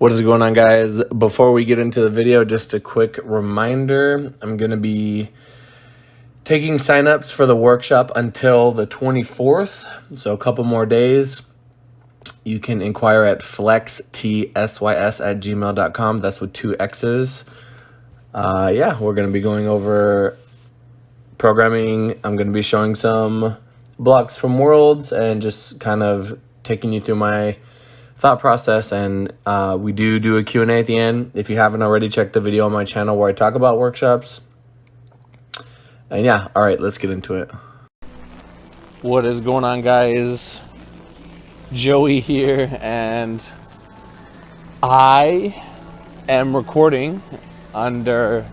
What is going on, guys? Before we get into the video, just a quick reminder. I'm going to be taking signups for the workshop until the 24th, so a couple more days. You can inquire at FLEXX@gmail.com. That's with 2 X's. Yeah, we're going to be going over programming. I'm going to be showing some blocks from Worlds and just kind of taking you through my thought process, and we do a Q&A at the end. If you haven't already, checked the video on my channel where I talk about workshops. And yeah, all right, let's get into it. What is going on, guys? Joey here, and I am recording under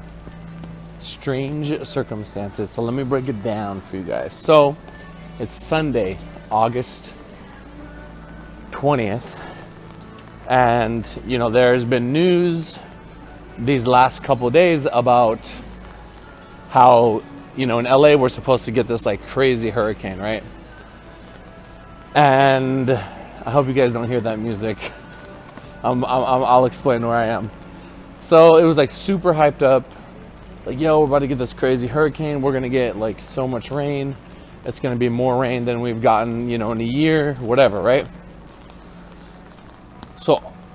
strange circumstances. So let me break it down for you guys. So it's Sunday, August 20th. And, you know, there's been news these last couple of days about how, you know, in LA we're supposed to get this like crazy hurricane, right? And I hope you guys don't hear that music. I'll explain where I am. So it was like super hyped up. Like, yo, we're about to get this crazy hurricane. We're going to get like so much rain. It's going to be more rain than we've gotten, you know, in a year, whatever, right?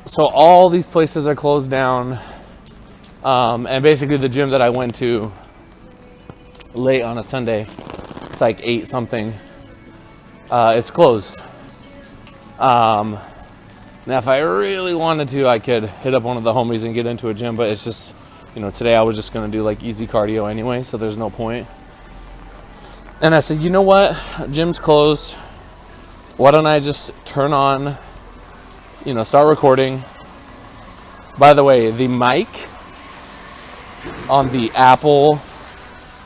So all these places are closed down, and basically the gym that I went to late on a Sunday, it's like 8 something, it's closed. Now if I really wanted to, I could hit up one of the homies and get into a gym, but it's just, you know, today I was just going to do like easy cardio anyway, so there's no point. And I said, you know what, gym's closed, why don't I just turn on, you know, start recording. By the way, the mic on the Apple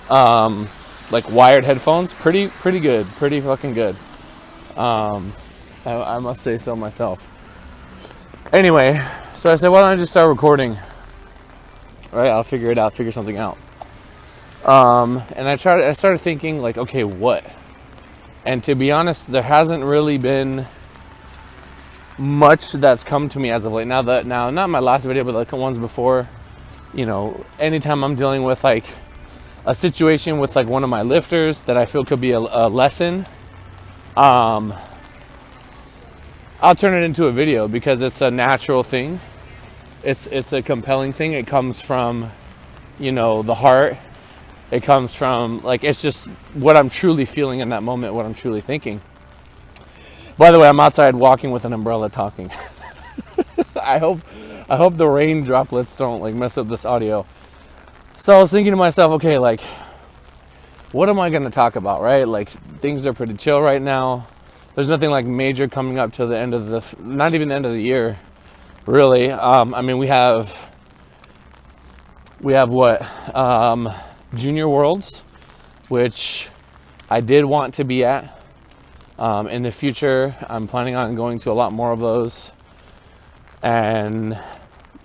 like wired headphones, pretty good, pretty fucking good. I must say so myself. Anyway, so I said, why don't I just start recording? All right, I'll figure it out, figure something out. And I started thinking like, okay, what? And to be honest, there hasn't really been much that's come to me as of late. Now not my last video, but like the ones before, you know, anytime I'm dealing with like a situation with like one of my lifters that I feel could be a lesson, I'll turn it into a video because it's a natural thing. It's a compelling thing. It comes from, you know, the heart. It comes from like, it's just what I'm truly feeling in that moment, what I'm truly thinking. By the way, I'm outside walking with an umbrella talking. I hope the rain droplets don't like mess up this audio. So I was thinking to myself, okay, like, what am I going to talk about, right? Like, things are pretty chill right now. There's nothing like major coming up to the end of not even the end of the year, really. I mean, we have what? Junior Worlds, which I did want to be at. In the future, I'm planning on going to a lot more of those, but I'm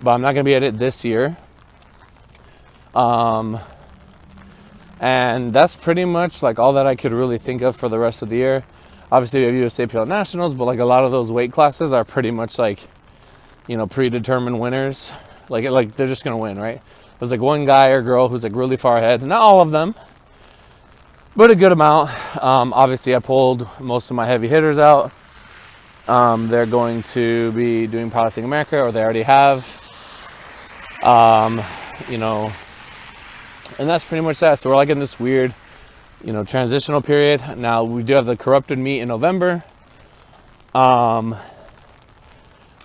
not going to be at it this year. And that's pretty much like all that I could really think of for the rest of the year. Obviously, we have USAPL Nationals, but like a lot of those weight classes are pretty much like, you know, predetermined winners. Like they're just going to win, right? There's like one guy or girl who's like really far ahead. Not all of them, but a good amount. Obviously, I pulled most of my heavy hitters out. They're going to be doing Powerlifting America, or they already have. You know, and that's pretty much that. So we're like in this weird, you know, transitional period. Now, we do have the Corrupted meet in November. But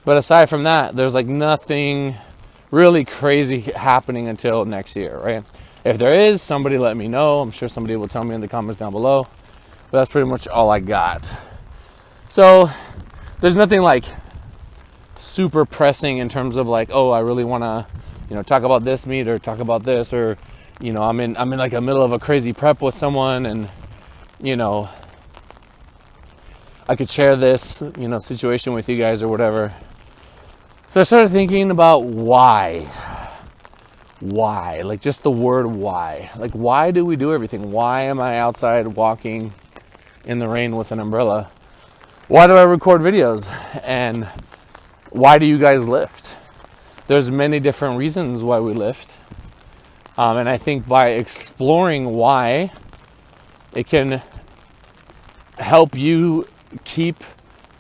aside from that, there's like nothing really crazy happening until next year, right? If there is, somebody let me know. I'm sure somebody will tell me in the comments down below. But that's pretty much all I got. So there's nothing like super pressing in terms of like, oh, I really want to, you know, talk about this meet or talk about this, or, you know, I'm in like the middle of a crazy prep with someone, and, you know, I could share this, you know, situation with you guys or whatever. So I started thinking about why, like just the word why. Like, why do we do everything? Why am I outside walking in the rain with an umbrella? Why do I record videos? And why do you guys lift? there's many different reasons why we lift. And I think by exploring why, it can help you keep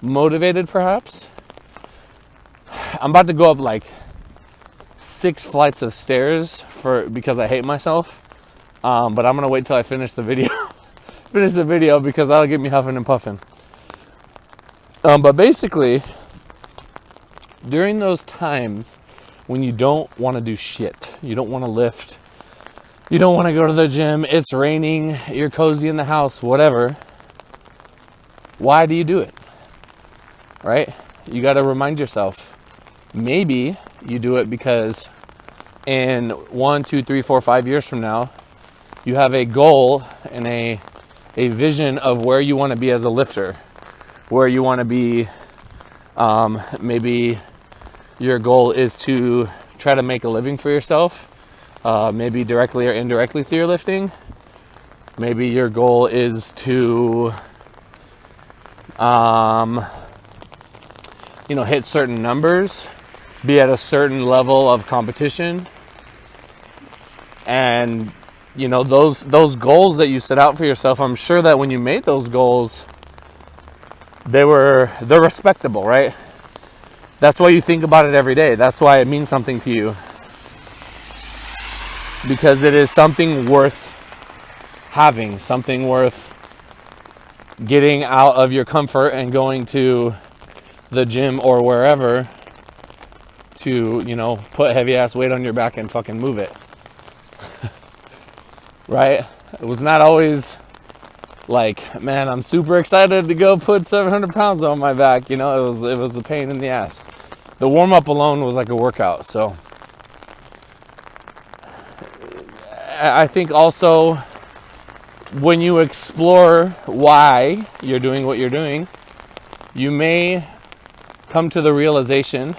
motivated, perhaps. I'm about to go up like 6 flights of stairs because I hate myself. But I'm going to wait till I finish the video. Because that'll get me huffing and puffing. But basically, during those times when you don't want to do shit, you don't want to lift, you don't want to go to the gym, it's raining, you're cozy in the house, whatever, why do you do it? Right? You got to remind yourself. Maybe you do it because in 1, 2, 3, 4, 5 years from now, you have a goal and a vision of where you want to be as a lifter, where you want to be. Maybe your goal is to try to make a living for yourself, maybe directly or indirectly through your lifting. Maybe your goal is to hit certain numbers, be at a certain level of competition. And those goals that you set out for yourself, I'm sure that when you made those goals, they're respectable, right? That's why you think about it every day. That's why it means something to you, because it is something worth having, something worth getting out of your comfort and going to the gym or wherever to, put heavy ass weight on your back and fucking move it. Right? It was not always like, man, I'm super excited to go put 700 pounds on my back. It was a pain in the ass. The warm up alone was like a workout. So I think also when you explore why you're doing what you're doing, you may come to the realization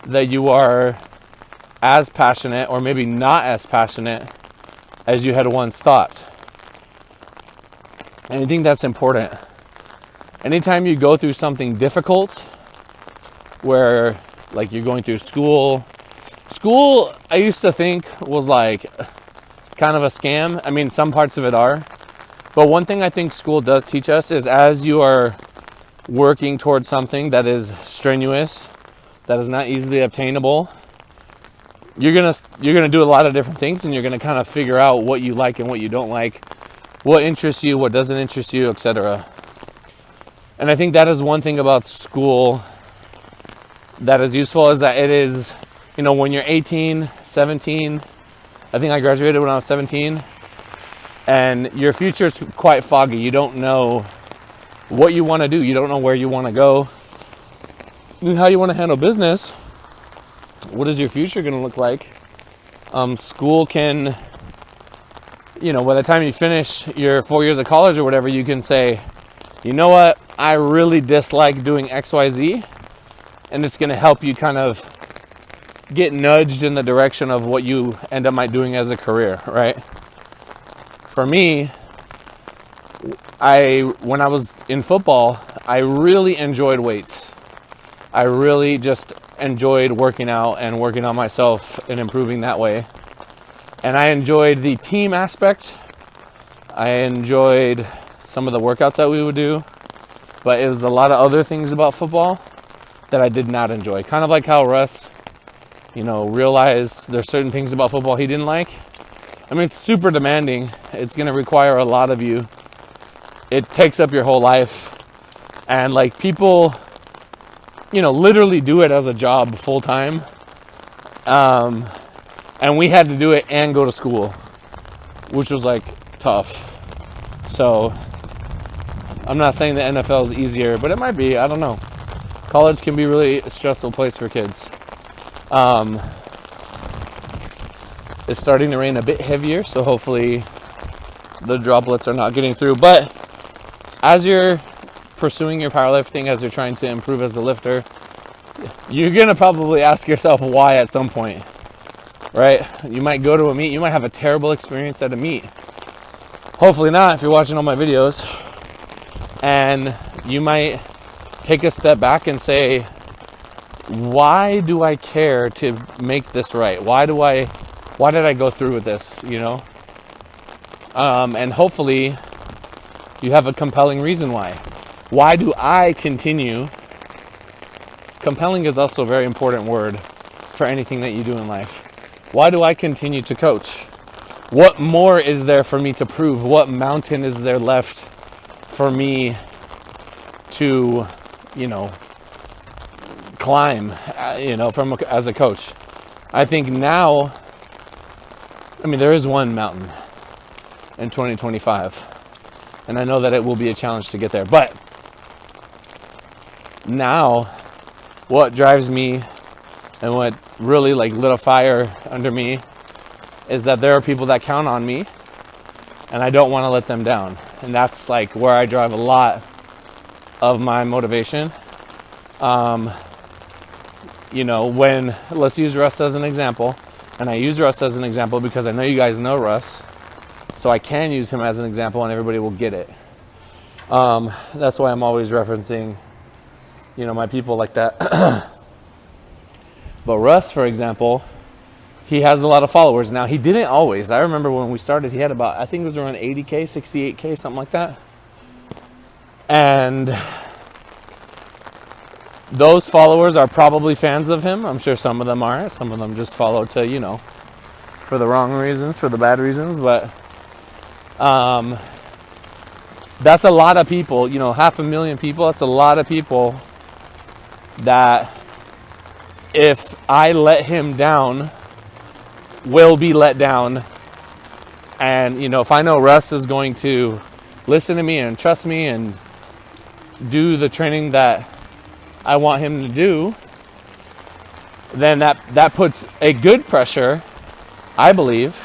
that you are as passionate, or maybe not as passionate, as you had once thought. And I think that's important. Anytime you go through something difficult, where like you're going through school, I used to think was like kind of a scam. I mean, some parts of it are. But one thing I think school does teach us is, as you are working towards something that is strenuous, that is not easily obtainable, you're gonna do a lot of different things, and you're gonna kind of figure out what you like and what you don't like, what interests you, what doesn't interest you, etc. And I think that is one thing about school that is useful, is that it is, when you're 18, 17, I think I graduated when I was 17, and your future is quite foggy. You don't know what you want to do. You don't know where you want to go, and how you want to handle business. What is your future going to look like? School can, by the time you finish your 4 years of college or whatever, you can say, you know what, I really dislike doing XYZ, and it's going to help you kind of get nudged in the direction of what you end up doing as a career, right? For me, when I was in football, I really enjoyed weights. I really just enjoyed working out and working on myself and improving that way. And I enjoyed the team aspect. I enjoyed some of the workouts that we would do. But it was a lot of other things about football that I did not enjoy. Kind of like how Russ, realized there's certain things about football he didn't like. I mean, it's super demanding. It's going to require a lot of you. It takes up your whole life. And like people, literally do it as a job full time. And we had to do it and go to school, which was like tough. So I'm not saying the NFL is easier, but it might be. I don't know. College can be a really stressful place for kids. It's starting to rain a bit heavier, so hopefully the droplets are not getting through. But as you're pursuing your powerlifting, as you're trying to improve as a lifter, you're going to probably ask yourself why at some point, right? You might go to a meet. You might have a terrible experience at a meet. Hopefully not, if you're watching all my videos. And you might take a step back and say, why do I care to make this right? Why did I go through with this, you know? And hopefully you have a compelling reason why. Why do I continue? Compelling is also a very important word for anything that you do in life. Why do I continue to coach? What more is there for me to prove? What mountain is there left for me to, you know, climb, you know, as a coach? I think now, I mean, there is one mountain in 2025, and I know that it will be a challenge to get there, but now what drives me and what really like lit a fire under me is that there are people that count on me and I don't want to let them down. And that's like where I drive a lot of my motivation. You know, when, let's use Russ as an example, and I use Russ as an example because I know you guys know Russ, so I can use him as an example and everybody will get it. That's why I'm always referencing, you know, my people like that. But Russ, for example, he has a lot of followers. Now, he didn't always. I remember when we started, he had about, I think it was around 80K, 68K, something like that. And those followers are probably fans of him. I'm sure some of them are. Some of them just follow to, you know, for the wrong reasons, for the bad reasons. But that's a lot of people, you know, 500,000 people. That's a lot of people that if I let him down, will be let down. And, you know, if I know Russ is going to listen to me and trust me and do the training that I want him to do, then that puts a good pressure, I believe,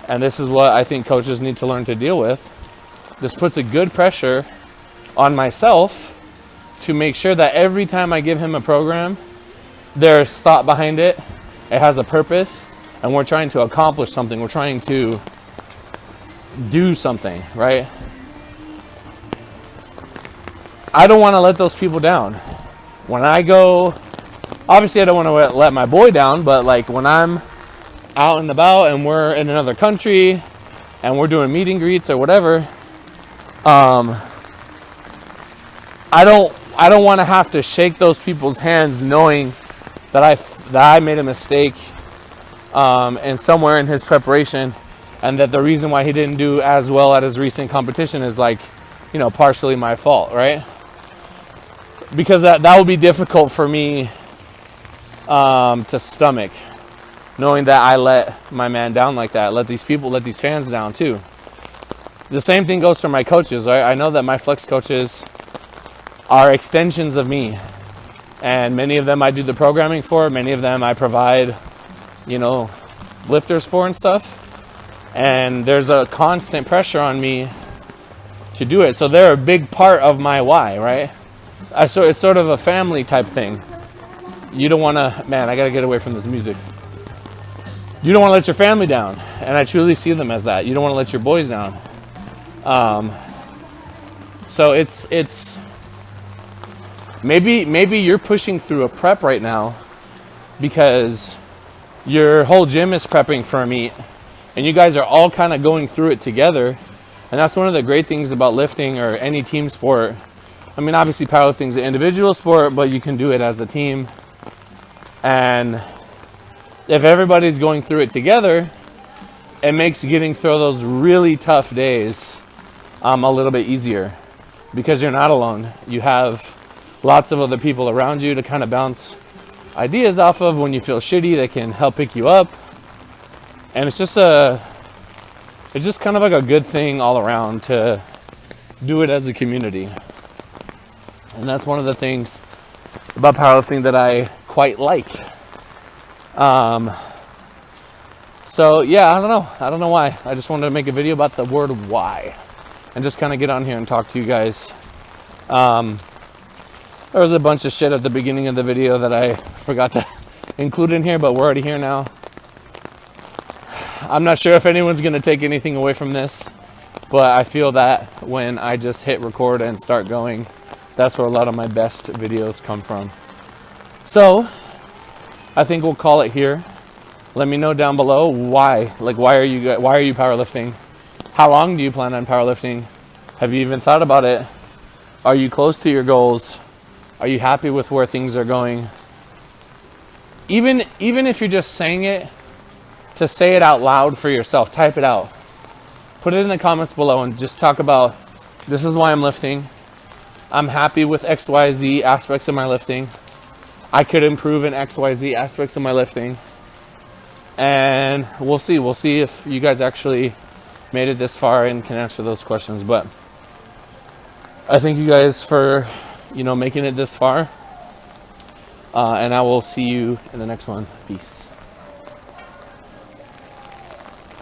and this is what I think coaches need to learn to deal with. This puts a good pressure on myself to make sure that every time I give him a program, there's thought behind it, it has a purpose, and we're trying to accomplish something. We're trying to do something, right? I don't want to let those people down. When I go, obviously I don't want to let my boy down, but like when I'm out and about and we're in another country and we're doing meet and greets or whatever, I don't want to have to shake those people's hands knowing that I made a mistake and somewhere in his preparation, and that the reason why he didn't do as well at his recent competition is like, you know, partially my fault, right? Because that would be difficult for me to stomach, knowing that I let my man down like that, let these fans down too. The same thing goes for my coaches, right? I know that my FLEXX coaches are extensions of me, and many of them I do the programming for, many of them I provide, you know, lifters for and stuff. And there's a constant pressure on me to do it. So they're a big part of my why, right? So it's sort of a family type thing. You don't want to, man, I got to get away from this music. You don't want to let your family down. And I truly see them as that. You don't want to let your boys down. So it's maybe you're pushing through a prep right now because your whole gym is prepping for a meet, and you guys are all kind of going through it together. And that's one of the great things about lifting or any team sport. I mean, obviously powerlifting is an individual sport, but you can do it as a team. And if everybody's going through it together, it makes getting through those really tough days a little bit easier, because you're not alone. You have lots of other people around you to kind of bounce ideas off of when you feel shitty. They can help pick you up, and it's just kind of like a good thing all around to do it as a community. And that's one of the things about powerlifting that I quite like. So yeah, I don't know why. I just wanted to make a video about the word why and just kind of get on here and talk to you guys. There was a bunch of shit at the beginning of the video that I forgot to include in here, but we're already here now. I'm not sure if anyone's going to take anything away from this, but I feel that when I just hit record and start going, that's where a lot of my best videos come from. So I think we'll call it here. Let me know down below why. Like, why are you powerlifting? How long do you plan on powerlifting? Have you even thought about it? Are you close to your goals? Are you happy with where things are going? Even if you're just saying it, to say it out loud for yourself, type it out. Put it in the comments below and just talk about, this is why I'm lifting. I'm happy with XYZ aspects of my lifting. I could improve in XYZ aspects of my lifting. And we'll see. We'll see if you guys actually made it this far and can answer those questions. But I thank you guys for, making it this far. And I will see you in the next one. Peace.